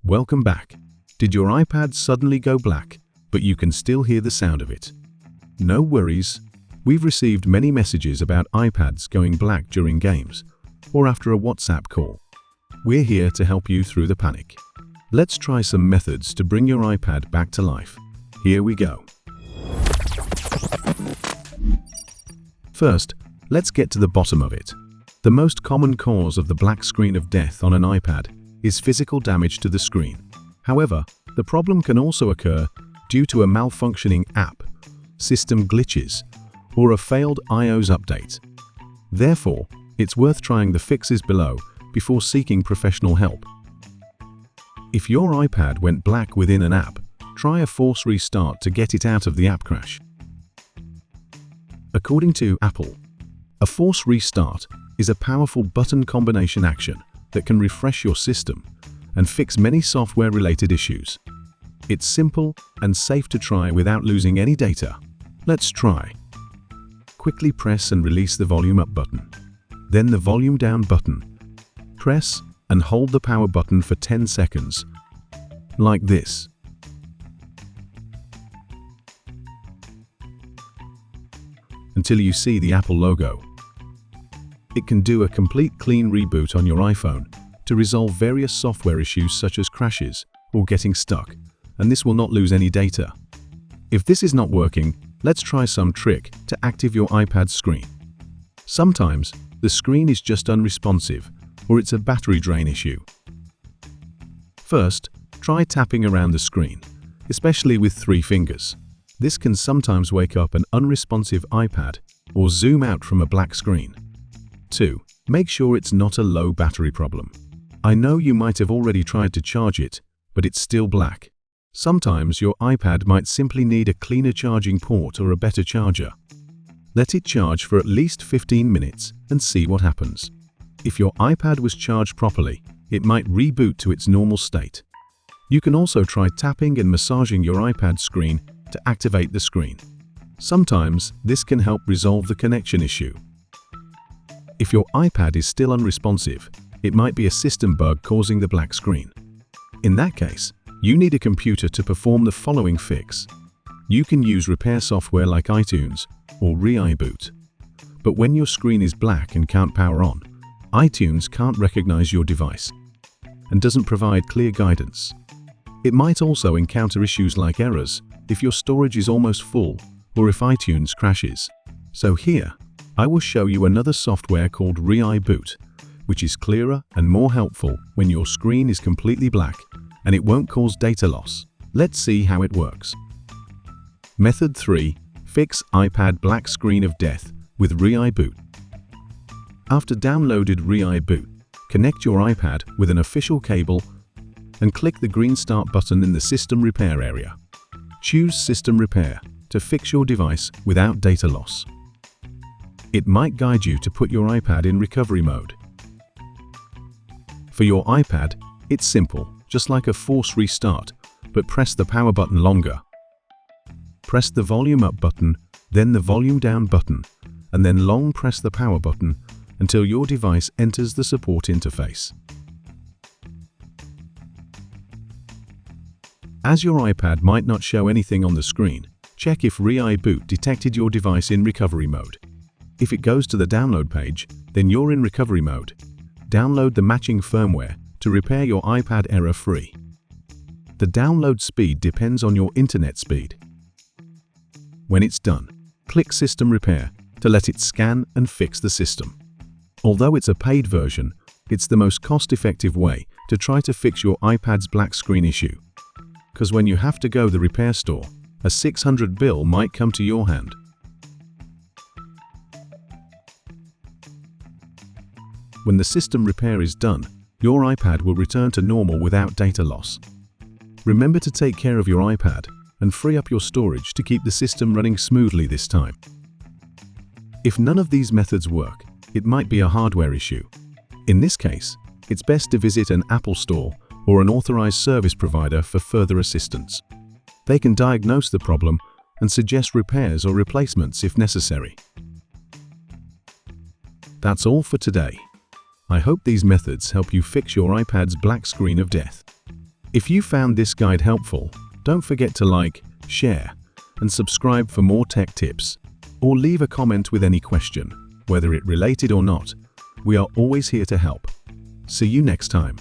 Welcome back. Did your iPad suddenly go black, but you can still hear the sound of it? No worries. We've received many messages about iPads going black during games or after a WhatsApp call. We're here to help you through the panic. Let's try some methods to bring your iPad back to life. Here we go. First, let's get to the bottom of it. The most common cause of the black screen of death on an iPad is physical damage to the screen. However, the problem can also occur due to a malfunctioning app, system glitches, or a failed iOS update. Therefore, it's worth trying the fixes below before seeking professional help. If your iPad went black within an app, try a force restart to get it out of the app crash. According to Apple, a force restart is a powerful button combination action that can refresh your system and fix many software-related issues. It's simple and safe to try without losing any data. Let's try. Quickly press and release the volume up button, then the volume down button. Press and hold the power button for 10 seconds, like this. Until you see the Apple logo. It can do a complete clean reboot on your iPhone to resolve various software issues such as crashes or getting stuck, and this will not lose any data. If this is not working, let's try some trick to activate your iPad screen. Sometimes the screen is just unresponsive or it's a battery drain issue. First, try tapping around the screen, especially with 3 fingers. This can sometimes wake up an unresponsive iPad or zoom out from a black screen. 2. Make sure it's not a low battery problem. I know you might have already tried to charge it, but it's still black. Sometimes your iPad might simply need a cleaner charging port or a better charger. Let it charge for at least 15 minutes and see what happens. If your iPad was charged properly, it might reboot to its normal state. You can also try tapping and massaging your iPad screen to activate the screen. Sometimes this can help resolve the connection issue. If your iPad is still unresponsive, it might be a system bug causing the black screen. In that case, you need a computer to perform the following fix. You can use repair software like iTunes or ReiBoot. But when your screen is black and can't power on, iTunes can't recognize your device and doesn't provide clear guidance. It might also encounter issues like errors if your storage is almost full or if iTunes crashes. So here, I will show you another software called ReiBoot, which is clearer and more helpful when your screen is completely black and it won't cause data loss. Let's see how it works. Method 3. Fix iPad black screen of death with ReiBoot. After downloaded ReiBoot, connect your iPad with an official cable and click the green Start button in the System Repair area. Choose System Repair to fix your device without data loss. It might guide you to put your iPad in recovery mode. For your iPad, it's simple, just like a force restart, but press the power button longer. Press the volume up button, then the volume down button, and then long press the power button until your device enters the support interface. As your iPad might not show anything on the screen, check if ReiBoot detected your device in recovery mode. If it goes to the download page, then you're in recovery mode. Download the matching firmware to repair your iPad error-free. The download speed depends on your internet speed. When it's done, click System Repair to let it scan and fix the system. Although it's a paid version, it's the most cost-effective way to try to fix your iPad's black screen issue. Because when you have to go to the repair store, a $600 bill might come to your hand. When the system repair is done, your iPad will return to normal without data loss. Remember to take care of your iPad and free up your storage to keep the system running smoothly this time. If none of these methods work, it might be a hardware issue. In this case, it's best to visit an Apple store or an authorized service provider for further assistance. They can diagnose the problem and suggest repairs or replacements if necessary. That's all for today. I hope these methods help you fix your iPad's black screen of death. If you found this guide helpful, don't forget to like, share, and subscribe for more tech tips, or leave a comment with any question, whether it related or not. We are always here to help. See you next time.